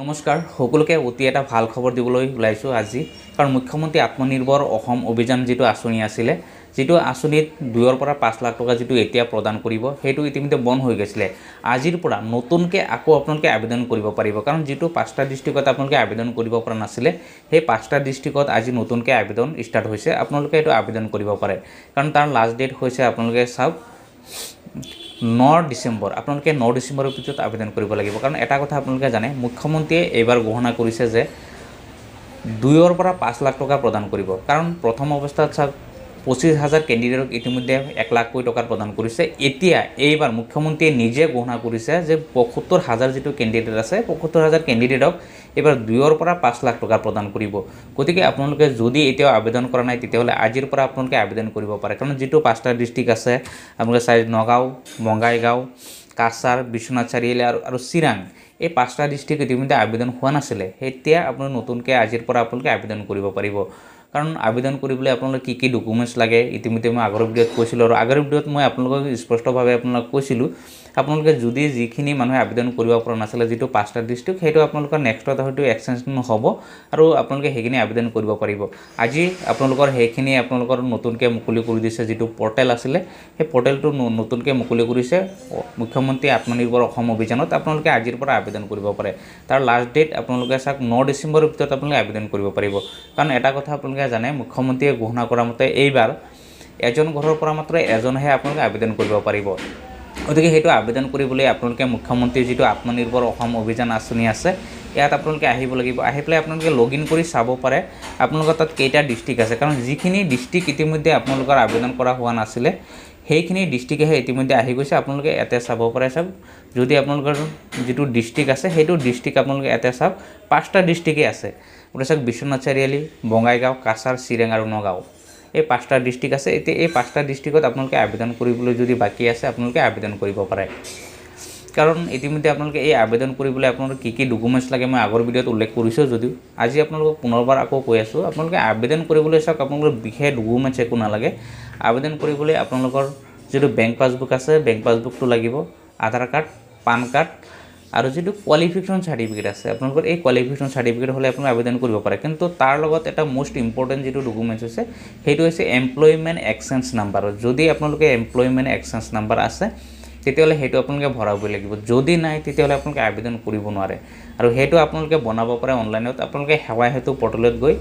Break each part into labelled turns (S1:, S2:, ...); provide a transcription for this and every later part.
S1: নমস্কাৰ সকলোকে অতি এটা ভাল খবৰ দিবলৈ ওলাইছোঁ আজি কাৰণ মুখ্যমন্ত্ৰী আত্মনিৰ্ভৰ অসম অভিযান যিটো আঁচনি আছিলে যিটো আঁচনিত 2 পৰা 5 লাখ টকা যিটো এতিয়া প্ৰদান কৰিব সেইটো ইতিমধ্যে বন্ধ হৈ গৈছিলে আজিৰ পৰা নতুনকৈ আকৌ আপোনালোকে আবেদন কৰিব পাৰিব কাৰণ যিটো 5টা ডিষ্ট্ৰিক্টত আপোনালোকে আবেদন কৰিব পৰা নাছিলে সেই 5টা ডিষ্ট্ৰিক্টত আজি নতুনকৈ আবেদন ষ্টাৰ্ট হৈছে আপোনালোকে এইটো আবেদন কৰিব পাৰে কাৰণ তাৰ লাষ্ট ডেট হৈছে আপোনালোকে চাওক 9 ডিসেম্বৰ আপোনালোকে 9 ডিসেম্বৰৰ ভিতৰত আবেদন কৰিব লাগিব কাৰণ এটা কথা আপোনালোকে জানে মুখ্যমন্ত্ৰীয়ে এইবাৰ ঘোষণা কৰিছে যে 2 পৰা 5 লাখ টকা প্ৰদান কৰিব কাৰণ প্ৰথম অৱস্থাত 25,000 কেণ্ডিডেটক ইতিমধ্যে 1 লাখ টকা প্ৰদান কৰিছে এতিয়া এইবাৰ মুখ্যমন্ত্ৰীয়ে নিজে ঘোষণা কৰিছে যে 75,000 যিটো কেণ্ডিডেট আছে 75,000 কেণ্ডিডেটক এবাৰ 2 পৰা 5 লাখ টকা প্ৰদান কৰিব গতিকে আপোনালোকে যদি এতিয়াও আবেদন কৰা নাই তেতিয়াহ'লে আজিৰ পৰা আপোনালোকে আবেদন কৰিব পাৰে কাৰণ যিটো 5টা ডিস্ট্ৰিক্ট আছে আপোনালোকে চাই নগাঁও বঙাইগাঁও কাছাৰ বিশ্বনাথ চাৰিআলি আৰু চিৰাং এই 5টা ডিস্ট্ৰিক্ট ইতিমধ্যে আবেদন হোৱা নাছিলে এতিয়া আপুনি নতুনকৈ আজিৰ পৰা আপোনালোকে আবেদন কৰিব পাৰিব কাৰণ আবেদন কৰিবলৈ আপোনালোকে কি ডকুমেন্টছ লাগে ইতিমধ্যে মই আগৰ ভিডিঅ'ত কৈছিলোঁ আৰু আগৰ ভিডিঅ'ত মই আপোনালোকক স্পষ্টভাৱে আপোনালোকক কৈছিলোঁ আপোনালোকে যদি যিখিনি মানুহে আবেদন কৰিব পৰা নাছিলে যিটো 5টা ডিস্ট্ৰিক্ট সেইটো আপোনালোকৰ নেক্সটত হয়তো এক্সটেনশন হ'ব আৰু আপোনালোকে সেইখিনি আবেদন কৰিব পাৰিব আজি আপোনালোকৰ সেইখিনি আপোনালোকৰ নতুনকৈ মুকলি কৰি দিছে যিটো পৰ্টেল আছিলে সেই পৰ্টেলটো নতুনকৈ মুকলি কৰিছে মুখ্যমন্ত্ৰী আত্মনিৰ্ভৰ অসম অভিযানত আপোনালোকে আজিৰ পৰা আবেদন কৰিব পাৰে তাৰ লাষ্ট ডেট আপোনালোকে চাওক 9 ডিসেম্বৰৰ ভিতৰত আপোনালোকে আবেদন কৰিব পাৰিব কাৰণ এটা কথা আপোনালোকে জানে মুখ্যমন্ত্ৰীয়ে ঘোষণা কৰা মতে এইবাৰ এজন ঘৰৰ পৰা মাত্ৰ এজনহে আপোনালোকে আবেদন কৰিব পাৰিব গতিকে সেইটো আবেদন কৰিবলৈ আপোনালোকে মুখ্যমন্ত্ৰীৰ যিটো আত্মনিৰ্ভৰ অসম অভিযান আঁচনি আছে ইয়াত আপোনালোকে আহিব লাগিব আহি পেলাই আপোনালোকে লগইন কৰি চাব পাৰে আপোনালোকৰ তাত কেইটা ডিস্ট্ৰিক্ট আছে কাৰণ যিখিনি ডিস্ট্ৰিক্ট ইতিমধ্যে আপোনালোকৰ আবেদন কৰা হোৱা নাছিলে সেইখিনি ডিস্ট্ৰিক্টহে ইতিমধ্যে আহি গৈছে আপোনালোকে এতে চাব পাৰে সব যদি আপোনালোকৰ যিটো ডিস্ট্ৰিক্ট আছে সেইটো ডিস্ট্ৰিক্ট আপোনালোকে এতে চাওক 5টা ডিস্ট্ৰিক্টে আছে ওটা চাওক বিশ্বনাথ চাৰিআলি বঙাইগাঁও কাছাৰ চিৰাং আৰু নগাঁও এই 5টা ডিস্ট্ৰিক্ট আছে এতিয়া এই 5টা ডিস্ট্ৰিক্টত আপোনালোকে আবেদন কৰিবলৈ যদি বাকি আছে আপোনালোকে আবেদন কৰিব পাৰে কাৰণ ইতিমধ্যে আপোনালোকে এই আবেদন কৰিবলৈ আপোনালোকে কি ডকুমেন্টছ লাগে মই আগৰ ভিডিঅ'ত উল্লেখ কৰিছোঁ যদিও আজি আপোনালোকক পুনৰবাৰ আকৌ কৈ আছোঁ আপোনালোকে আবেদন কৰিবলৈ চাওক আপোনালোকৰ বিশেষ ডকুমেন্টছ একো নালাগে আবেদন কৰিবলৈ আপোনালোকৰ যিটো বেংক পাছবুক আছে বেংক পাছবুকটো লাগিব আধাৰ কাৰ্ড পান কাৰ্ড আৰু যিটো কোৱালিফিকেশ্যন সাৰ্টিফিকেট আছে আপোনালোকৰ এই কোৱালিফিকেশ্যন সাৰ্টিফিকেট হ'লে আপোনালোকে আবেদন কৰিব পাৰে কিন্তু তাৰ লগত এটা মোষ্ট ইম্পৰ্টেণ্ট যিটো ডকুমেন্টছ আছে সেইটো হৈছে এমপ্লয়মেণ্ট এক্সচেঞ্জ নাম্বাৰ যদি আপোনালোকে এমপ্লয়মেণ্ট এক্সচেঞ্জ নাম্বাৰ আছে তেতিয়াহ'লে সেইটো আপোনালোকে ভৰাবই লাগিব যদি নাই তেতিয়াহ'লে আপোনালোকে আবেদন কৰিব নোৱাৰে আৰু সেইটো আপোনালোকে বনাব পাৰে অনলাইনত আপোনালোকে সেৱা হেতু পৰ্টেলত গৈ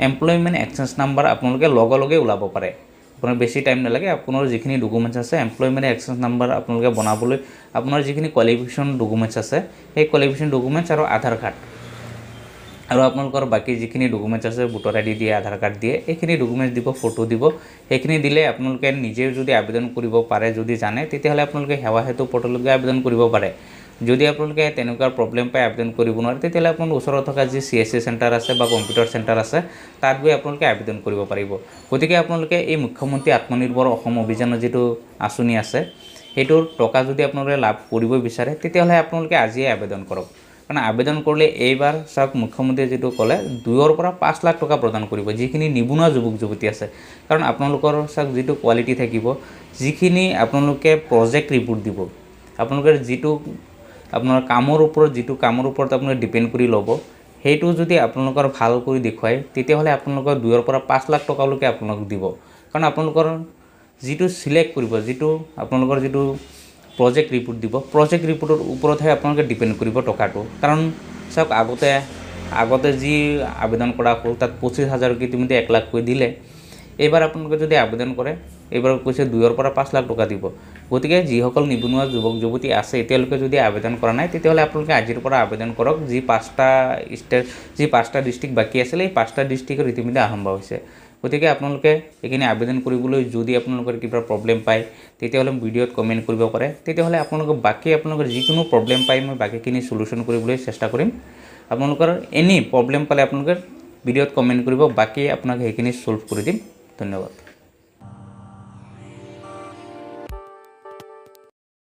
S1: এমপ্লয়মেণ্ট এক্সচেঞ্জ নাম্বাৰ আপোনালোকে লগে ওলাব পাৰে আপোনাৰ বেছি টাইম নালাগে আপোনাৰ যিখিনি ডকুমেন্টছ আছে এমপ্লয়মেণ্ট এক্সচেঞ্জ নাম্বাৰ আপোনালোকে বনাবলৈ আপোনাৰ যিখিনি কোৱালিফিকেশ্যন ডকুমেন্টছ আছে সেই কোৱালিফিকেশ্যন ডকুমেন্টছ আৰু আধাৰ কাৰ্ড আৰু আপোনালোকৰ বাকি যিখিনি ডকুমেন্টছ আছে ভোটাৰ আইডি দিয়ে আধাৰ কাৰ্ড দিয়ে এইখিনি ডকুমেন্টছ দিব ফটো দিব সেইখিনি দিলে আপোনালোকে নিজে যদি আবেদন কৰিব পাৰে যদি জানে তেতিয়াহ'লে আপোনালোকে সেৱা হেতু পৰ্টেলত গৈ আবেদন কৰিব পাৰে যদি আপোনালোকে তেনেকুৱা প্ৰবলেম পাই আবেদন কৰিব নোৱাৰে তেতিয়াহ'লে আপোনালোকৰ ওচৰত থকা যি CSC চেণ্টাৰ আছে বা কম্পিউটাৰ চেণ্টাৰ আছে তাত গৈ আপোনালোকে আবেদন কৰিব পাৰিব গতিকে আপোনালোকে এই মুখ্যমন্ত্ৰী আত্মনিৰ্ভৰ অসম অভিযানৰ যিটো আঁচনি আছে সেইটোৰ টকা যদি আপোনালোকে লাভ কৰিব বিচাৰে তেতিয়াহ'লে আপোনালোকে আজিয়ে আবেদন কৰক কাৰণ আবেদন কৰিলে এইবাৰ চাওক মুখ্যমন্ত্ৰীয়ে যিটো ক'লে 2 পৰা 5 লাখ টকা প্ৰদান কৰিব যিখিনি নিবনুৱা যুৱক যুৱতী আছে কাৰণ আপোনালোকৰ চাওক যিটো কোৱালিটি থাকিব যিখিনি আপোনালোকে প্ৰজেক্ট ৰিপৰ্ট দিব আপোনালোকৰ যিটো আপোনাৰ কামৰ ওপৰত আপোনালোকে ডিপেণ্ড কৰি ল'ব সেইটো যদি আপোনালোকৰ ভাল কৰি দেখুৱায় তেতিয়াহ'লে আপোনালোকৰ 2 পৰা 5 লাখ টকালৈকে আপোনালোক দিব কাৰণ আপোনালোকৰ যিটো সিলেক্ট কৰিব যিটো আপোনালোকৰ যিটো প্ৰজেক্ট ৰিপৰ্ট দিব প্ৰজেক্ট ৰিপৰ্টৰ ওপৰতহে আপোনালোকে ডিপেণ্ড কৰিব টকাটো কাৰণ চাওক আগতে যি আবেদন কৰা হ'ল তাত 25,000 ইতিমধ্যে 1 লাখ কৈ দিলে এইবাৰ আপোনালোকে যদি আবেদন কৰে এইবাৰ কৈছে 2 পৰা 5 লাখ টকা দিব গতিকে যিসকল নিবনুৱা যুৱক যুৱতী আছে এতিয়ালৈকে যদি আবেদন কৰা নাই তেতিয়াহ'লে আপোনালোকে আজিৰ পৰা আবেদন কৰক যি 5টা ডিস্ট্ৰিক্ট বাকি আছিল এই 5টা ডিস্ট্ৰিক্টৰ ইতিমধ্যে আৰম্ভ হৈছে গতিকে আপোনালোকে এইখিনি আবেদন কৰিবলৈ যদি আপোনালোকৰ কিবা প্ৰবলেম পায় তেতিয়াহ'লে ভিডিঅ'ত কমেণ্ট কৰিব পাৰে তেতিয়াহ'লে আপোনালোকৰ যিকোনো প্ৰবলেম পায় মই বাকিখিনি সলিউশন কৰিবলৈ চেষ্টা কৰিম আপোনালোকৰ এনি প্ৰবলেম পালে আপোনালোকে ভিডিঅ'ত কমেণ্ট কৰিব বাকি আপোনাক সেইখিনি সলভ কৰি দিম ধন্যবাদ